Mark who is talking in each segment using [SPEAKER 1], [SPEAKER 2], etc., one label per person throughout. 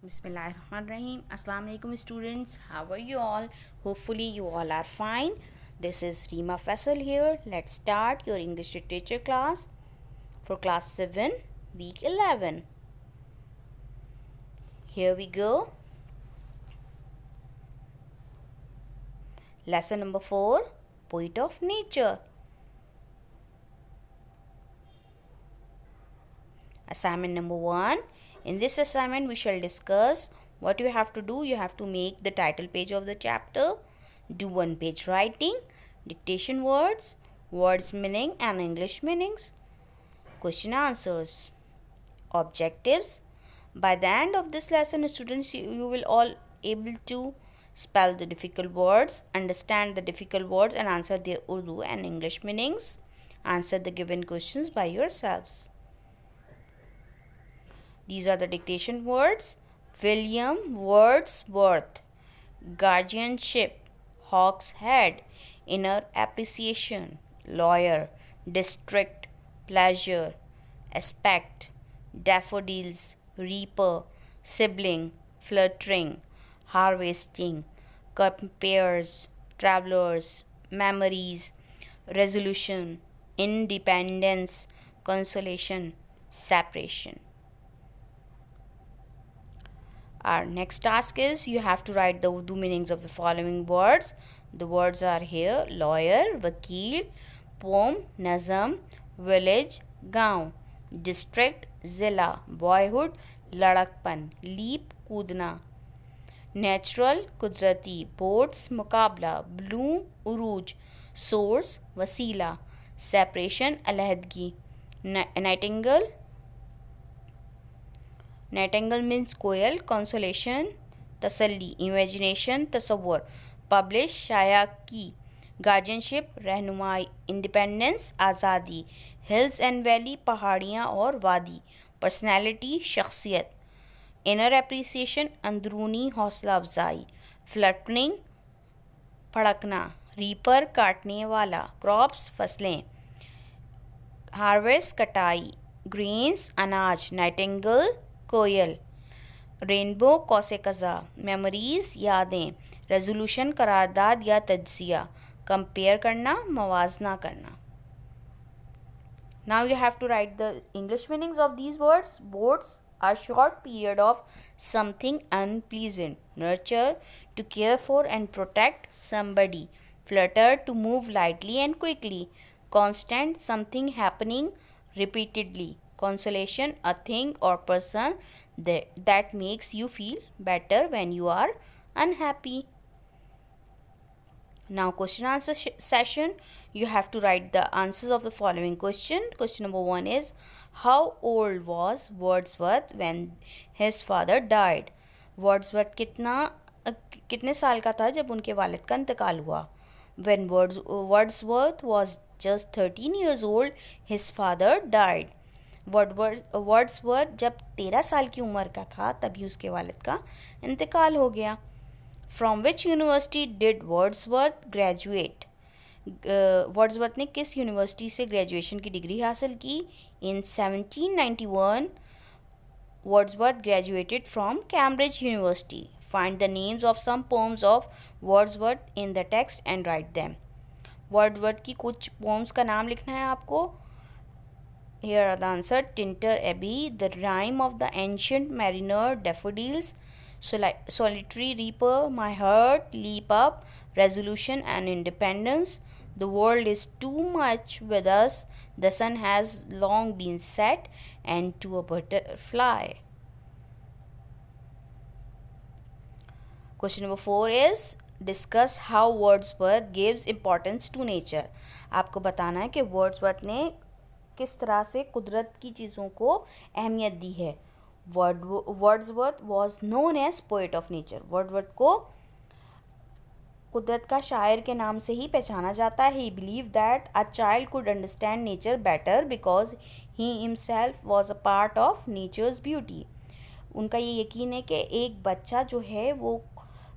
[SPEAKER 1] Bismillahirrahmanirrahim. Assalamu alaikum students. How are you all? Hopefully you all are fine. This is Reema Faisal here. Let's start your English literature class for class 7, week 11. Here we go. Lesson number 4, Poet of Nature. Assignment number 1. In this assignment, we shall discuss what you have to do. You have to make the title page of the chapter, do one page writing, dictation words, words meaning and English meanings, question answers, objectives. By the end of this lesson, students, you will all able to spell the difficult words, understand the difficult words and answer their Urdu and English meanings. Answer the given questions by yourselves. These are the dictation words: William Wordsworth, guardianship, hawk's head, inner appreciation, lawyer, district, pleasure, aspect, daffodils, reaper, sibling, fluttering, harvesting, compares, travelers, memories, resolution, independence, consolation, separation. Our next task is you have to write the Urdu meanings of the following words. The words are here: lawyer, wakil, poem, nazam, village, gaon, district, zilla, boyhood, ladakpan, leap, कूदना, natural, कुदरती, boats, मुकाबला, bloom, उरूज, source, वसीला, separation, अलहदगी, nightingale. Nightingale means कोयल, consolation, तसल्ली, imagination, तसव्वुर, publish, शाया की, guardianship, रहनुमाई, independence, आज़ादी, hills and valley, पहाड़ियाँ और वादी, personality, शख्सियत, inner appreciation, अंदरूनी हौसला अफजाई, fluttering, फड़कना, reaper, काटने वाला, crops, फसलें, harvest, कटाई, grains, अनाज, nightingale, कोयल, रेनबो, कौसे कज़ा, मेमोरीज, यादें, रेजोल्यूशन, करारदाद या तज्जिया, कंपेयर करना, मवाजना करना. Now you have to write the English meanings of these words. Boats, a short period of something unpleasant. Nurture, to care for and protect somebody. Flutter, to move lightly and quickly. Constant, something happening repeatedly. Consolation, a thing or person that makes you feel better when you are unhappy. Now question answer session. You have to write the answers of the following question. Question number 1 is, how old was Wordsworth when his father died? Wordsworth कितने साल का था जब उनके वालिद का इंतकाल हुआ? When Wordsworth was just 13 years old, his father died. Wordsworth जब 13 साल की उम्र का था तभी उसके वालिद का इंतकाल हो गया. From which university did Wordsworth graduate? Wordsworth ने किस यूनिवर्सिटी से ग्रेजुएशन की डिग्री हासिल की? In 1791 Wordsworth graduated from Cambridge University. Find the names of some poems of Wordsworth in the text and write them. Wordsworth की कुछ poems का नाम लिखना है आपको. Here are the answer: Tinter Abbey, The Rime of the Ancient Mariner, Daffodils, Solitary Reaper, My Heart, Leap Up, Resolution and Independence, The World is Too Much with Us, The Sun Has Long Been Set, and To a Butterfly. Question number 4 is, discuss how Wordsworth gives importance to nature. आपको बताना है कि Wordsworth ने किस तरह से कुदरत की चीज़ों को अहमियत दी है. Wordsworth was known as poet of nature. Wordsworth को कुदरत का शायर के नाम से ही पहचाना जाता है. He believe that a child could understand nature better because he himself was a part of nature's beauty. उनका ये यकीन है कि एक बच्चा जो है वो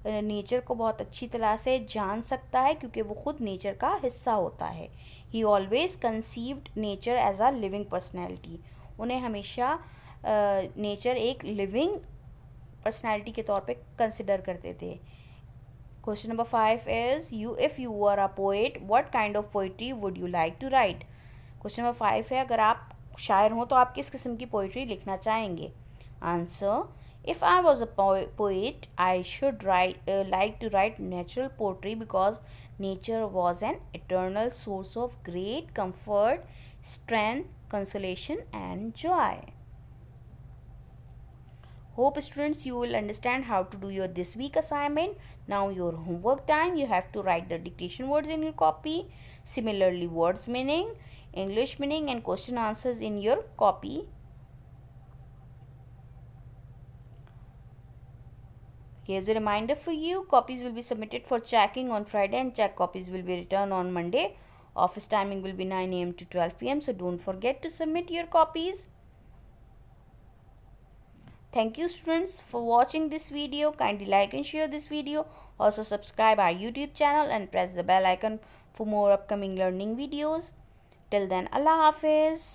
[SPEAKER 1] नेचर को बहुत अच्छी तरह से जान सकता है क्योंकि वो खुद नेचर का हिस्सा होता है. He always conceived nature as a living personality. उन्हें हमेशा नेचर एक लिविंग पर्सनैलिटी के तौर पे कंसिडर करते थे. Question number 5 is if you are a poet what kind of poetry would you like to write. Question number 5 है, अगर आप शायर हो तो आप किस किस्म की पोइट्री लिखना चाहेंगे. Answer, if I was a poet, I should like to write natural poetry because nature was an eternal source of great comfort, strength, consolation, and joy. Hope students you will understand how to do your this week assignment. Now your homework time. You have to write the dictation words in your copy. Similarly, words meaning, English meaning, and question answers in your copy. Here's a reminder for you. Copies will be submitted for checking on Friday and check copies will be returned on Monday. Office timing will be 9 a.m. to 12 p.m. So don't forget to submit your copies. Thank you students for watching this video. Kindly like and share this video. Also subscribe our YouTube channel and press the bell icon for more upcoming learning videos. Till then, Allah Hafiz.